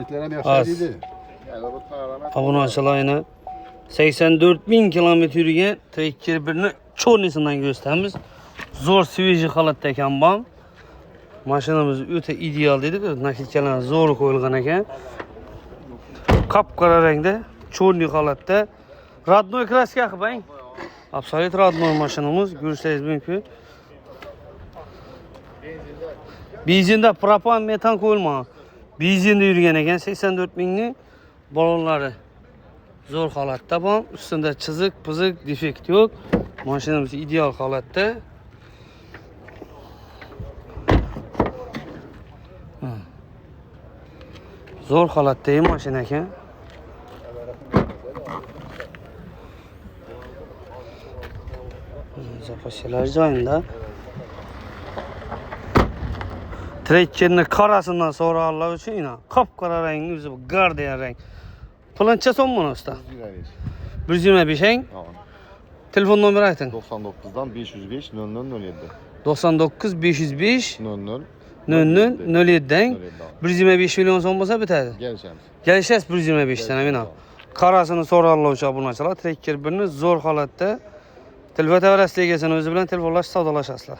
Ham yaxshi edi. Obunachilarni 84.000 kilometr yurgan Tracker 1ni cho'rnisidan ko'rsatamiz. Zo'r sveji holatda ekan bu. Mashinamiz o'ta ideal dedik. Nakitkalar zo'r qo'yilgan ekan. Qop-qora rangda, cho'rni holatda. Radnoy kraska qilbang. Absolut radnoy mashinamiz, ko'rishingiz mumkin. Benzinda propan, metan qo'yilmagan. Benzinda yurgan ekan 84.000 ni balonlari zo'r holatda bu. Ustida chiziq, piziq, defekt yo'q. Mashinamiz ideal holatda. Zo'r holatdagi mashina ekan. Zapaslar joyida. Trekkerni qorasidan so'rallar uchun ina qop-qora rangni o'zi bu Guardian rang. Plancha so'mmi usta? 125 eng. Telefon nomeri ayting. 99'dan 505 0007. 99 505 00 00 deng. 125 million so'm bo'lsa bitadi. Gelişemiz. Kelishasiz 125 dan amina. Qarasini so'raluvchi obunachilar Tracker 1ni zo'r holatda telefon tavarasiga egasini o'zi bilan telefonlash savdolashasizlar.